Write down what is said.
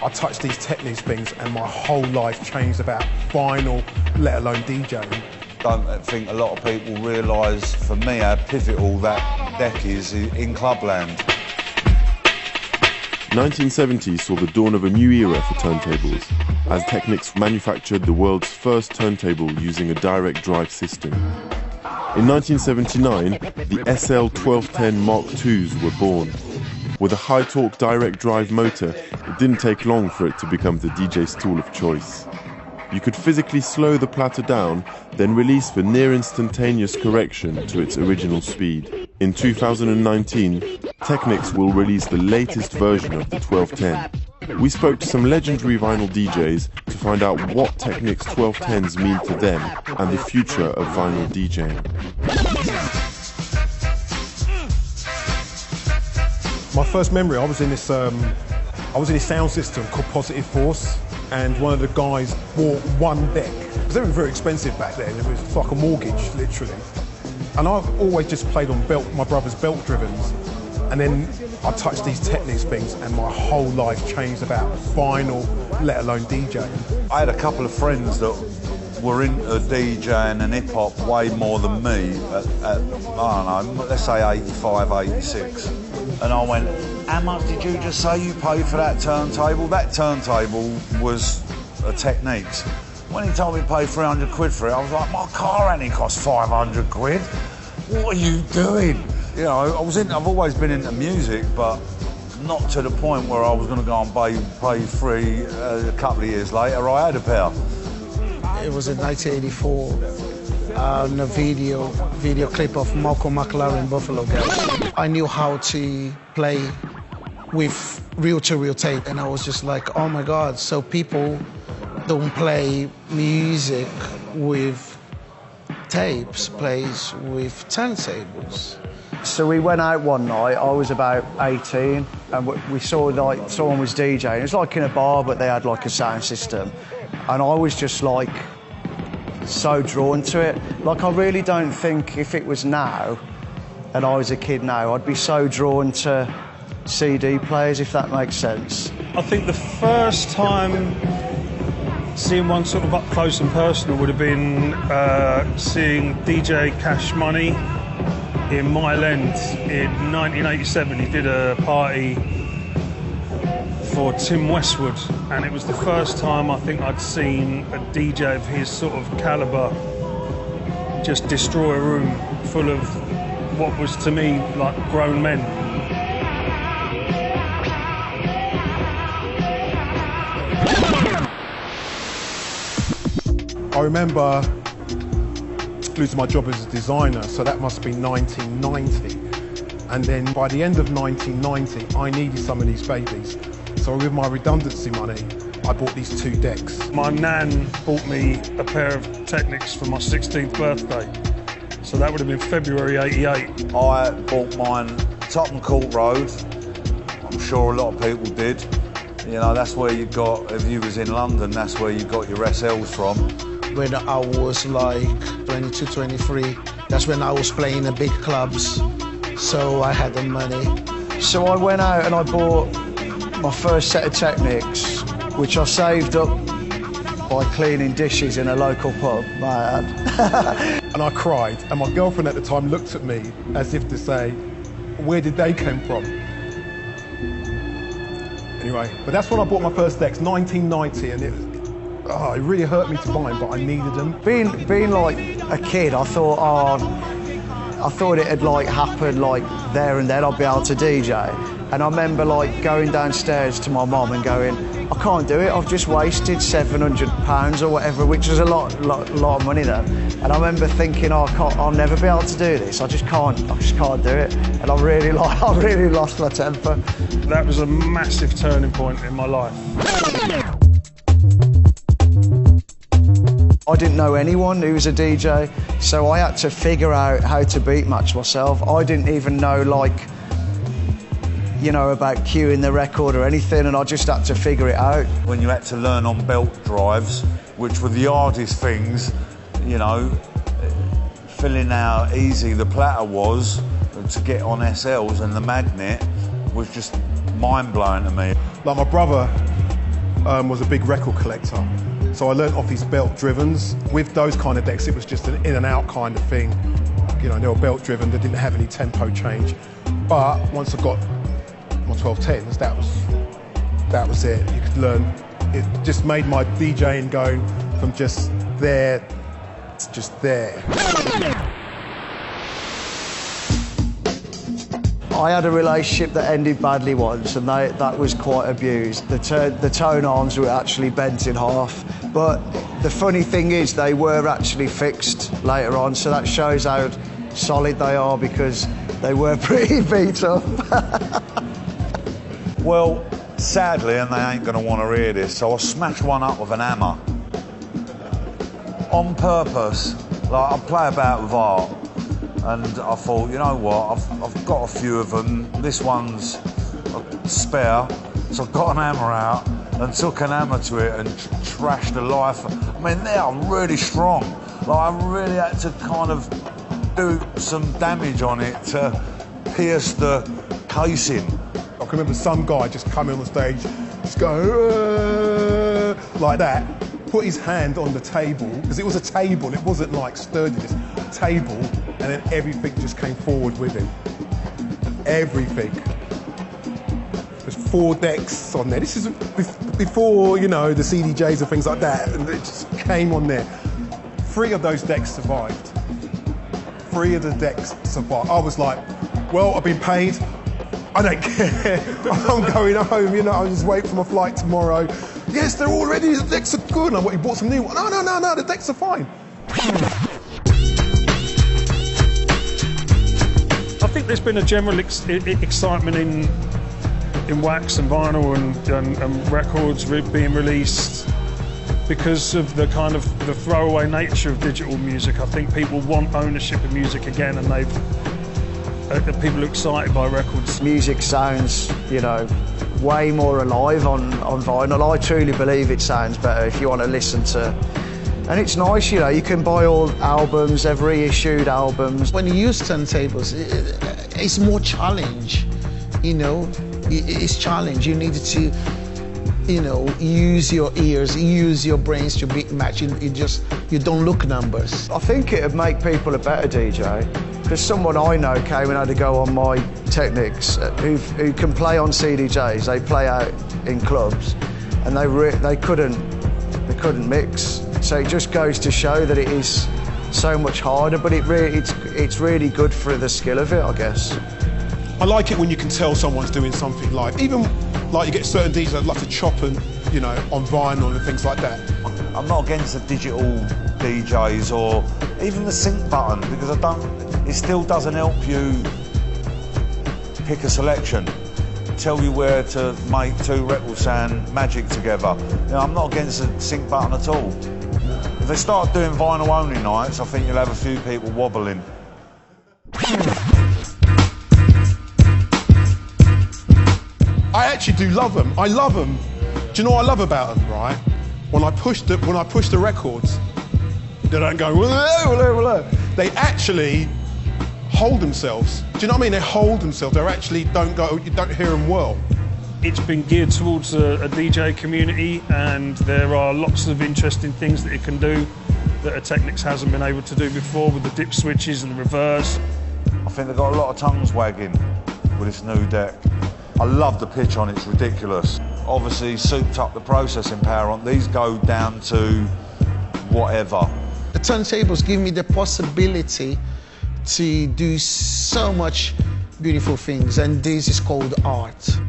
I touched these Technics things and my whole life changed about vinyl, let alone DJing. Don't think a lot of people realise, for me, how pivotal that deck is in clubland. 1970 saw the dawn of a new era for turntables, as Technics manufactured the world's first turntable using a direct drive system. In 1979, the SL 1210 Mark IIs were born. With a high-torque direct drive motor, it didn't take long for it to become the DJ's tool of choice. You could physically slow the platter down, then release for near-instantaneous correction to its original speed. In 2019, Technics will release the latest version of the 1210. We spoke to some legendary vinyl DJs to find out what Technics 1210s mean to them and the future of vinyl DJing. My first memory, I was in this sound system called Positive Force, and one of the guys bought one deck. It was very expensive back then. It was like a mortgage, literally. And I've always just played on my brother's belt drivens. And then I touched these Technics things and my whole life changed about vinyl, let alone DJing. I had a couple of friends that were into DJing and hip-hop way more than me at, I don't know, let's say 85, 86. And I went, how much did you just say you paid for that turntable? That turntable was a Technics. When he told me to pay 300 quid for it, I was like, my car only cost 500 quid. What are you doing? You know, I've always been into music, but not to the point where I was going to go and pay free. A couple of years later, I had a pair. It was in 1984, a video clip of Malcolm McLaren, Buffalo Girls. I knew how to play with reel-to-reel tape, and I was just like, oh my God, so people don't play music with tapes, plays with turntables. So we went out one night, I was about 18, and we saw like someone was DJing. It was like in a bar, but they had like a sound system. And I was just like so drawn to it. Like, I really don't think if it was now, and I was a kid now, I'd be so drawn to CD players, if that makes sense. I think the first time seeing one sort of up close and personal would have been seeing DJ Cash Money in Mile End in 1987. He did a party for Tim Westwood, and it was the first time I think I'd seen a DJ of his sort of calibre just destroy a room full of what was to me like grown men. I remember losing my job as a designer, so that must be 1990. And then by the end of 1990, I needed some of these babies. So with my redundancy money, I bought these two decks. My nan bought me a pair of Technics for my 16th birthday. So that would have been February '88. I bought mine Tottenham Court Road. I'm sure a lot of people did. You know, that's where you got, if you was in London, that's where you got your SLs from. When I was like 22, 23, that's when I was playing in big clubs. So I had the money. So I went out and I bought my first set of Technics, which I saved up by cleaning dishes in a local pub, my ad. And I cried, and my girlfriend at the time looked at me as if to say, where did they come from? Anyway, but that's when I bought my first decks, 1990, and it really hurt me to buy them, but I needed them. Being like a kid, I thought it had like happened like there and then I'd be able to DJ. And I remember like going downstairs to my mum and going, I can't do it, I've just wasted £700 or whatever, which was a lot of money then. And I remember thinking, oh, I'll never be able to do this, I just can't do it. And I really lost my temper. That was a massive turning point in my life. I didn't know anyone who was a DJ, so I had to figure out how to beat match myself. I didn't even know, like, you know, about cueing the record or anything, and I just had to figure it out. When you had to learn on belt drives, which were the hardest things, you know, filling how easy the platter was to get on SLs, and the magnet was just mind-blowing to me. Like, my brother was a big record collector. So I learnt off his belt drivens. With those kind of decks, it was just an in and out kind of thing. You know, they were belt driven, they didn't have any tempo change. But once I got my 1210s, that was it. You could learn, it just made my DJing going from just there to just there. I had a relationship that ended badly once, and that was quite abused. The tone arms were actually bent in half. But the funny thing is, they were actually fixed later on, so that shows how solid they are, because they were pretty beat up. Well, sadly, and they ain't gonna want to hear this, so I smashed one up with an hammer. On purpose. Like, I play about with art. And I thought, you know what, I've got a few of them. This one's a spare, so I got an hammer out and took an hammer to it and trashed the life. I mean, they are really strong. Like, I really had to kind of do some damage on it to pierce the casing. I can remember some guy just coming on the stage, just go like that, put his hand on the table, because it was a table, it wasn't like sturdy, just table, and then everything just came forward with him. Everything. There's 4 decks on there. This is before, you know, the CDJs and things like that, and it just came on there. 3 of those decks survived. 3 of the decks survived. I was like, well, I've been paid. I don't care. I'm going home, you know, I'll just wait for my flight tomorrow. Yes, they're all ready, the decks are good. And I bought some new ones. No, the decks are fine. I think there's been a general excitement in wax and vinyl and records being released because of the kind of the throwaway nature of digital music. I think people want ownership of music again, and people are excited by records. Music sounds, you know, way more alive on vinyl. I truly believe it sounds better if you want to listen to. And it's nice, you know, you can buy all albums, every issued albums. When you use turntables, it's more challenge, you know. It's challenge. You need to, you know, use your ears, use your brains to beat match. You don't look numbers. I think it'd make people a better DJ. Because someone I know came and had to go on my Technics, who can play on CDJs. They play out in clubs, and they couldn't mix. So it just goes to show that it is so much harder, but it's really good for the skill of it, I guess. I like it when you can tell someone's doing something live. Even like you get certain DJs that like to chop and, you know, on vinyl and things like that. I'm not against the digital DJs or even the sync button, because it still doesn't help you pick a selection, tell you where to make 2 records sound magic together. You know, I'm not against the sync button at all. If they start doing vinyl only nights, I think you'll have a few people wobbling. I actually do love them. I love them. Do you know what I love about them, right? When I push the records, they don't go, whoa. They actually hold themselves. Do you know what I mean? They hold themselves. They actually don't go, you don't hear them whirl. It's been geared towards a DJ community, and there are lots of interesting things that it can do that a Technics hasn't been able to do before, with the dip switches and the reverse. I think they've got a lot of tongues wagging with this new deck. I love the pitch on it, it's ridiculous. Obviously souped up the processing power on these, go down to whatever. The turntables give me the possibility to do so much beautiful things, and this is called art.